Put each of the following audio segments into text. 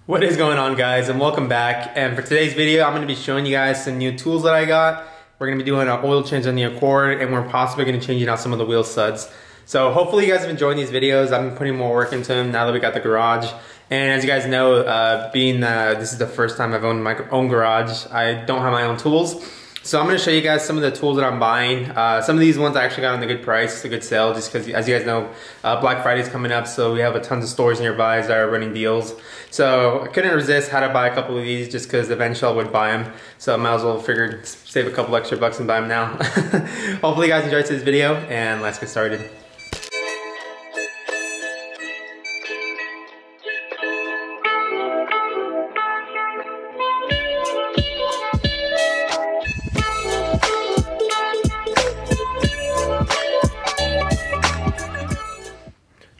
What is going on, guys, and welcome back. And for today's video, I'm going to be showing you guys some new tools that I got. We're going to be doing an oil change on the Accord, and we're possibly going to be changing out some of the wheel studs. So hopefully you guys have enjoyed these videos. I've been putting more work into them now that we got the garage. And as you guys know, this is the first time I've owned my own garage, I don't have my own tools. So I'm going to show you guys some of the tools that I'm buying. Some of these ones I actually got on a good price, a good sale, just because, as you guys know, Black Friday is coming up, so we have a tons of stores nearby that are running deals. So I couldn't resist, had to buy a couple of these just because eventually I would buy them. So I might as well figured save a couple extra bucks and buy them now. Hopefully you guys enjoyed today's video, and let's get started.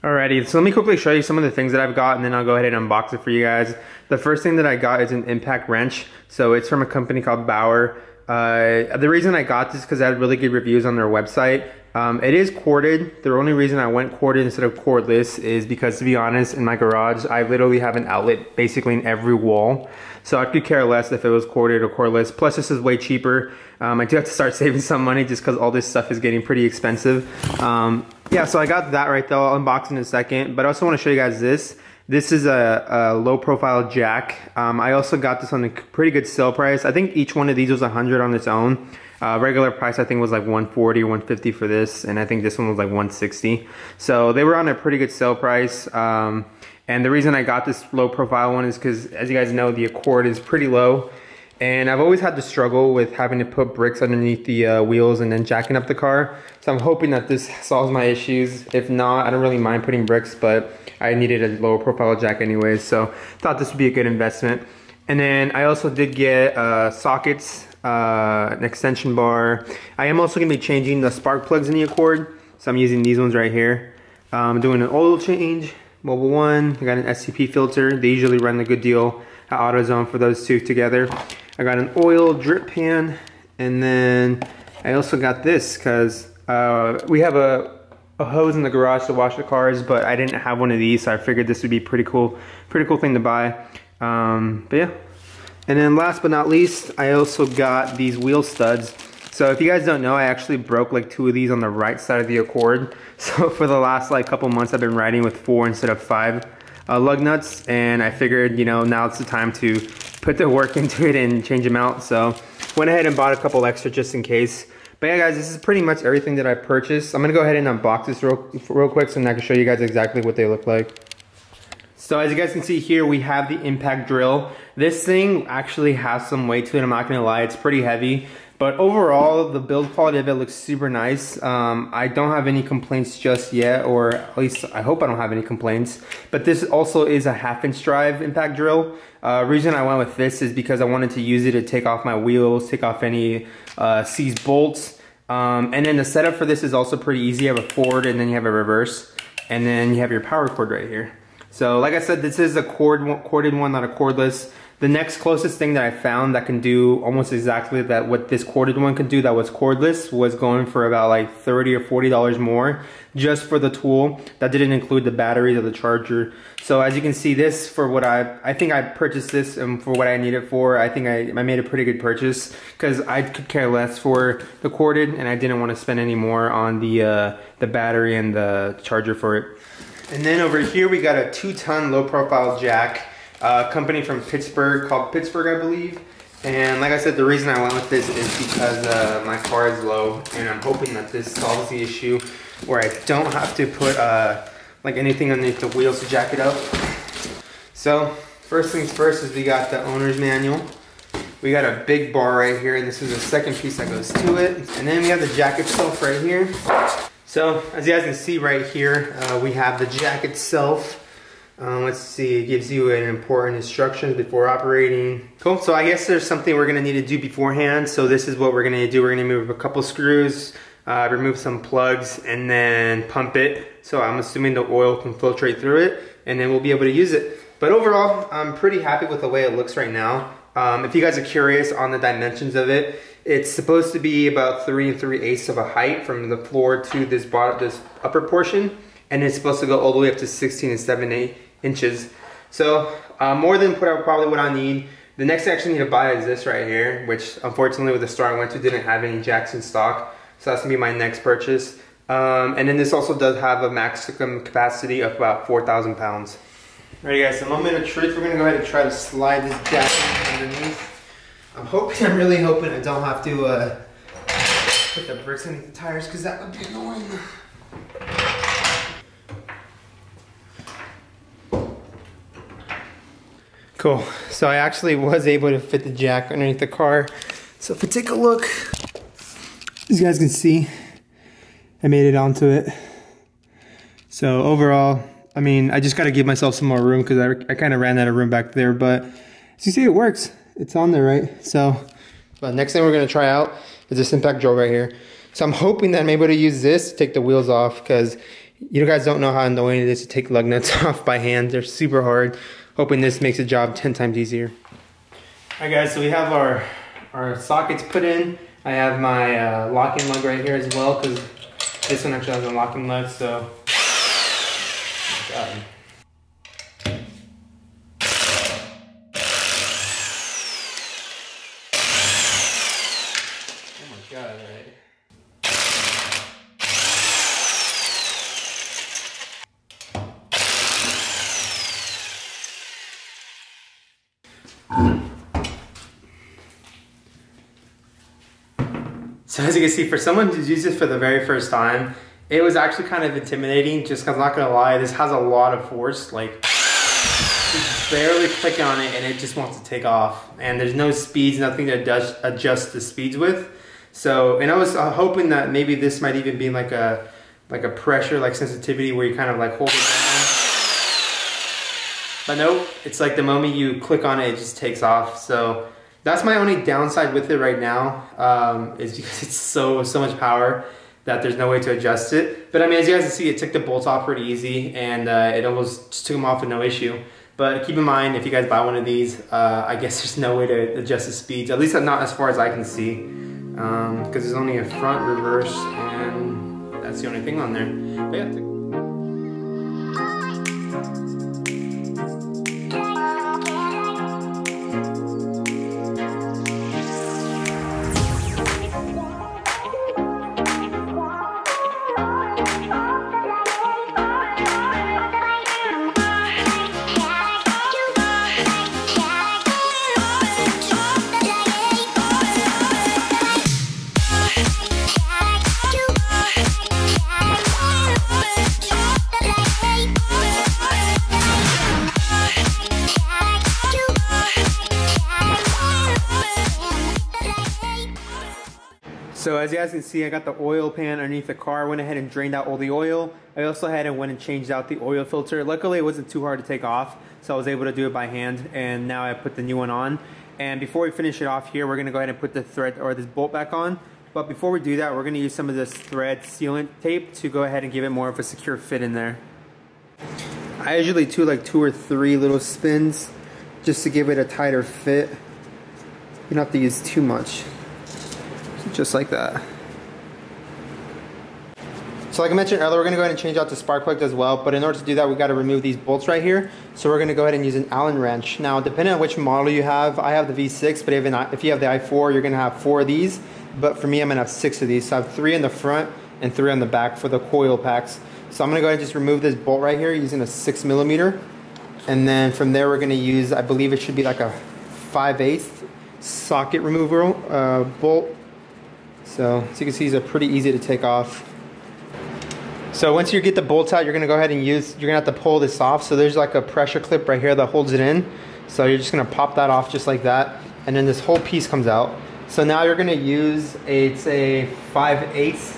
Alrighty, so let me quickly show you some of the things that I've got, and then I'll go ahead and unbox it for you guys. The first thing that I got is an impact wrench. So it's from a company called Bauer. The reason I got this is because I had really good reviews on their website. It is corded. The only reason I went corded instead of cordless is because, to be honest, in my garage, I literally have an outlet basically in every wall. So I could care less if it was corded or cordless. Plus, this is way cheaper. I do have to start saving some money just because all this stuff is getting pretty expensive. Yeah, so I got that right there. I'll unbox in a second. But I also want to show you guys this. This is a low profile jack. I also got this on a pretty good sale price. I think each one of these was $100 on its own. Regular price I think was like $140 or $150 for this, and I think this one was like $160. So they were on a pretty good sale price. And the reason I got this low profile one is because, as you guys know, the Accord is pretty low. And I've always had to struggle with having to put bricks underneath the wheels and then jacking up the car. So I'm hoping that this solves my issues. If not, I don't really mind putting bricks, but I needed a lower profile jack anyways. So thought this would be a good investment. And then I also did get sockets, an extension bar. I am also going to be changing the spark plugs in the Accord. So I'm using these ones right here. I'm doing an oil change, Mobile One. I got an SCP filter. They usually run a good deal at AutoZone for those two together. I got an oil drip pan, and then I also got this because we have a hose in the garage to wash the cars, but I didn't have one of these, so I figured this would be pretty cool thing to buy. But yeah. And then last but not least, I also got these wheel studs. So if you guys don't know, I actually broke like 2 of these on the right side of the Accord. So for the last like couple months, I've been riding with 4 instead of 5 lug nuts, and I figured, you know, now it's the time to put the work into it and change them out. So went ahead and bought a couple extra just in case. But yeah, guys, this is pretty much everything that I purchased. I'm gonna go ahead and unbox this real quick so I can show you guys exactly what they look like. So as you guys can see here, we have the impact drill. This thing actually has some weight to it, I'm not gonna lie, it's pretty heavy. But overall, the build quality of it looks super nice. I don't have any complaints just yet, or at least I hope I don't have any complaints. But this also is a 1/2-inch drive impact drill. Reason I went with this is because I wanted to use it to take off my wheels, take off any seized bolts. And then the setup for this is also pretty easy. You have a forward and then you have a reverse. And then you have your power cord right here. So like I said, this is a corded one, not a cordless. The next closest thing that I found that can do almost exactly that what this corded one could do that was cordless was going for about like $30 or $40 more just for the tool. That didn't include the batteries or the charger. So as you can see, this for what I think I purchased this, and for what I need it for, I think I made a pretty good purchase because I could care less for the corded, and I didn't want to spend any more on the battery and the charger for it. And then over here we got a 2-ton low profile jack. Company from Pittsburgh called Pittsburgh, I believe. And like I said, the reason I went with this is because my car is low, and I'm hoping that this solves the issue where I don't have to put like anything underneath the wheels to jack it up. So first things first is we got the owner's manual. We got a big bar right here, and this is the second piece that goes to it. And then we have the jack itself right here. So as you guys can see right here, we have the jack itself. Let's see, it gives you an important instructions before operating. Cool, so I guess there's something we're gonna need to do beforehand. So this is what we're gonna do. We're gonna move a couple screws, remove some plugs, and then pump it. So I'm assuming the oil can filtrate through it, and then we'll be able to use it. But overall, I'm pretty happy with the way it looks right now. If you guys are curious on the dimensions of it, it's supposed to be about 3 3/8 of a height from the floor to this upper portion, and it's supposed to go all the way up to 16 7/8 inches. So more than probably what I need. The next thing I actually need to buy is this right here, which unfortunately with the store I went to didn't have any jacks in stock. So that's gonna be my next purchase. And then this also does have a maximum capacity of about 4,000 pounds. Alright guys, so moment of truth, we're gonna go ahead and try to slide this jack underneath. I'm really hoping I don't have to put the bricks underneath the tires because that would be annoying. Cool, so I actually was able to fit the jack underneath the car. So if we take a look, as you guys can see, I made it onto it. So overall, I mean, I just got to give myself some more room because I kind of ran out of room back there, but as you see, it works. It's on there, right? So, but next thing we're going to try out is this impact drill right here. So I'm hoping that I'm able to use this to take the wheels off because you guys don't know how annoying it is to take lug nuts off by hand. They're super hard. Hoping this makes the job 10 times easier. Alright guys, so we have our sockets put in. I have my locking lug right here as well because this one actually has a locking lug, so. Oh my God. Oh my God, alright. So as you can see, for someone to use this for the very first time, it was actually kind of intimidating just because I'm not gonna lie, this has a lot of force. Like, just barely click on it and it just wants to take off. And there's no speeds, nothing to adjust the speeds with. So, and I was hoping that maybe this might even be like a pressure, like sensitivity where you kind of like hold it down. But nope, it's like the moment you click on it, it just takes off. So that's my only downside with it right now, is because it's so much power that there's no way to adjust it. But I mean, as you guys can see, it took the bolts off pretty easy and it almost just took them off with no issue. But keep in mind, if you guys buy one of these, I guess there's no way to adjust the speeds, at least not as far as I can see, because there's only a front, reverse, and that's the only thing on there. But yeah. So as you guys can see, I got the oil pan underneath the car. I went ahead and drained out all the oil. I also had and went and changed out the oil filter. Luckily, it wasn't too hard to take off, so I was able to do it by hand. And now I put the new one on. And before we finish it off here, we're gonna go ahead and put the thread or this bolt back on. But before we do that, we're gonna use some of this thread sealant tape to go ahead and give it more of a secure fit in there. I usually do like 2 or 3 little spins just to give it a tighter fit. You don't have to use too much. Just like that. So like I mentioned earlier, we're going to go ahead and change out the spark plug as well, but in order to do that, we got to remove these bolts right here. So we're going to go ahead and use an Allen wrench. Now, depending on which model you have, I have the V6, but if you have the i4, you're going to have 4 of these. But for me, I'm going to have 6 of these. So I have 3 in the front and 3 on the back for the coil packs. So I'm going to go ahead and just remove this bolt right here using a 6mm. And then from there, we're going to use, I believe it should be like a 5/8 socket removal bolt. So as you can see, these are pretty easy to take off. So once you get the bolts out, you're gonna go ahead and you're gonna have to pull this off. So there's like a pressure clip right here that holds it in. So you're just gonna pop that off just like that. And then this whole piece comes out. So now you're gonna use it's a 5/8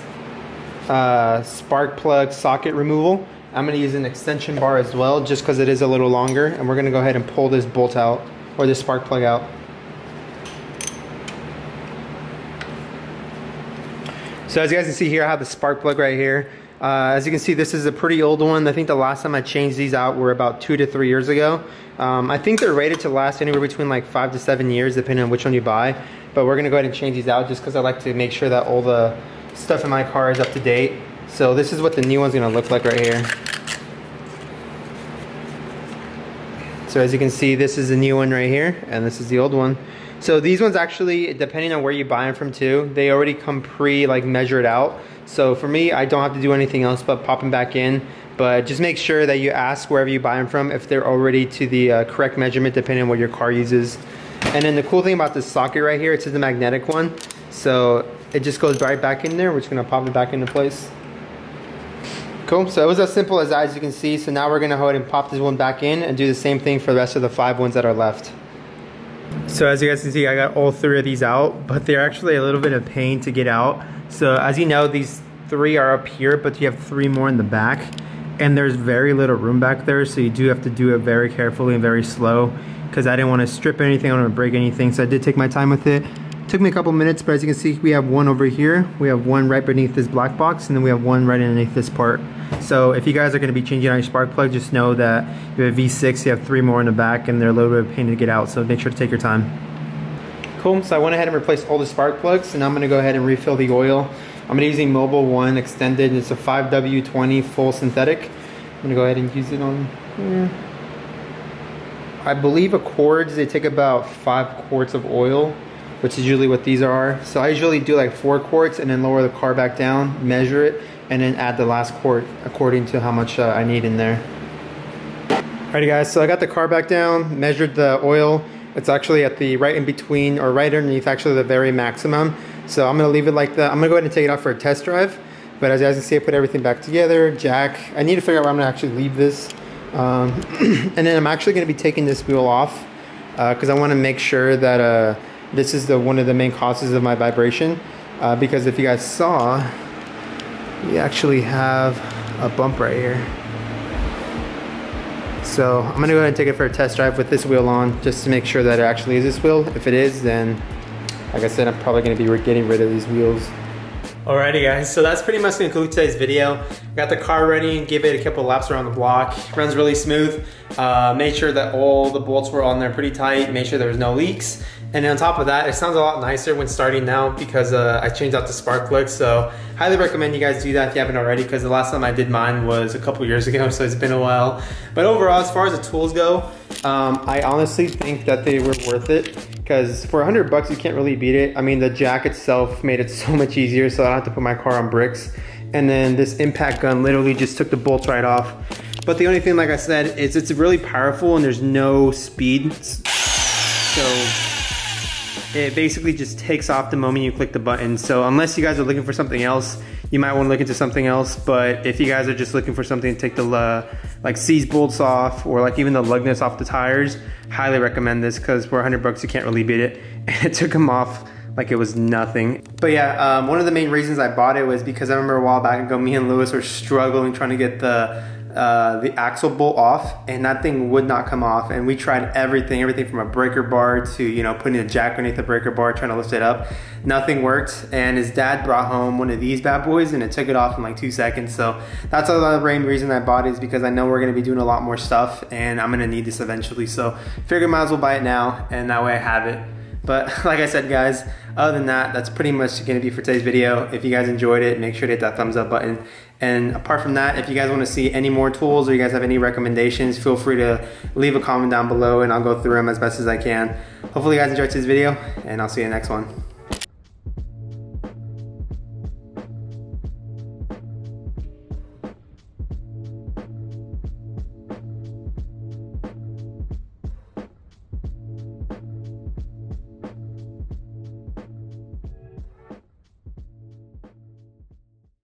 spark plug socket removal. I'm gonna use an extension bar as well, just because it is a little longer. And we're gonna go ahead and pull this bolt out, or this spark plug out. So as you guys can see here, I have the spark plug right here. As you can see, this is a pretty old one. I think the last time I changed these out were about 2 to 3 years ago. I think they're rated to last anywhere between like 5 to 7 years, depending on which one you buy. But we're gonna go ahead and change these out just because I like to make sure that all the stuff in my car is up to date. So this is what the new one's gonna look like right here. So as you can see, this is the new one right here, and this is the old one. So these ones actually, depending on where you buy them from too, they already come like measured out. So for me, I don't have to do anything else but pop them back in. But just make sure that you ask wherever you buy them from if they're already to the correct measurement depending on what your car uses. And then the cool thing about this socket right here, it's the magnetic one. So it just goes right back in there. We're just gonna pop it back into place. Cool, so it was as simple as you can see. So now we're gonna go ahead and pop this one back in and do the same thing for the rest of the 5 ones that are left. So as you guys can see, I got all 3 of these out, but they're actually a little bit of pain to get out. So as you know, these 3 are up here, but you have 3 more in the back. And there's very little room back there, so you do have to do it very carefully and very slow, because I didn't want to strip anything, I don't want to break anything, so I did take my time with it. Took me a couple minutes, but as you can see, we have one over here, we have one right beneath this black box, and then we have one right underneath this part. So if you guys are going to be changing out your spark plug, just know that you have V6, you have 3 more in the back, and they're a little bit of a pain to get out, so make sure to take your time. Cool, so I went ahead and replaced all the spark plugs, and now I'm going to go ahead and refill the oil. I'm going to be using Mobil 1 Extended. It's a 5W20 full synthetic. I'm going to go ahead and use it on here. I believe Accords, they take about 5 quarts of oil, which is usually what these are. So I usually do like 4 quarts and then lower the car back down, measure it, and then add the last quart according to how much I need in there. Alrighty guys, so I got the car back down, measured the oil. It's actually at the right in between, or right underneath actually the very maximum. So I'm gonna leave it like that. I'm gonna go ahead and take it out for a test drive. But as you guys can see, I put everything back together, jack. I need to figure out where I'm gonna actually leave this. And then I'm actually gonna be taking this wheel off because I wanna make sure that this is one of the main causes of my vibration. Because if you guys saw, we actually have a bump right here. So I'm gonna go ahead and take it for a test drive with this wheel on, just to make sure that it actually is this wheel. If it is, then like I said, I'm probably gonna be getting rid of these wheels. Alrighty guys, so that's pretty much gonna conclude today's video. Got the car ready, gave it a couple laps around the block. Runs really smooth. Made sure that all the bolts were on there pretty tight, made sure there was no leaks. And on top of that, it sounds a lot nicer when starting now because I changed out the spark plug. So highly recommend you guys do that if you haven't already, because the last time I did mine was a couple years ago, so it's been a while. But overall, as far as the tools go, I honestly think that they were worth it, because for $100 you can't really beat it. I mean, the jack itself made it so much easier, so I don't have to put my car on bricks. And then this impact gun literally just took the bolts right off. But the only thing, like I said, is it's really powerful and there's no speed. So it basically just takes off the moment you click the button. So unless you guys are looking for something else, you might want to look into something else. But if you guys are just looking for something to take the like seize bolts off, or like even the lug nuts off the tires, highly recommend this, because for $100 you can't really beat it. And it took them off like it was nothing. But yeah, one of the main reasons I bought it was because I remember a while back ago, me and Lewis were struggling trying to get the axle bolt off, and that thing would not come off. And we tried everything from a breaker bar to, you know, putting a jack underneath the breaker bar, trying to lift it up. Nothing worked. And his dad brought home one of these bad boys and it took it off in like 2 seconds. So that's the main reason I bought it, is because I know we're gonna be doing a lot more stuff and I'm gonna need this eventually. So figured I might as well buy it now, and that way I have it. But like I said, guys, other than that, that's pretty much gonna be for today's video. If you guys enjoyed it, make sure to hit that thumbs up button. And apart from that, if you guys wanna see any more tools or you guys have any recommendations, feel free to leave a comment down below and I'll go through them as best as I can. Hopefully you guys enjoyed today's video, and I'll see you in the next one.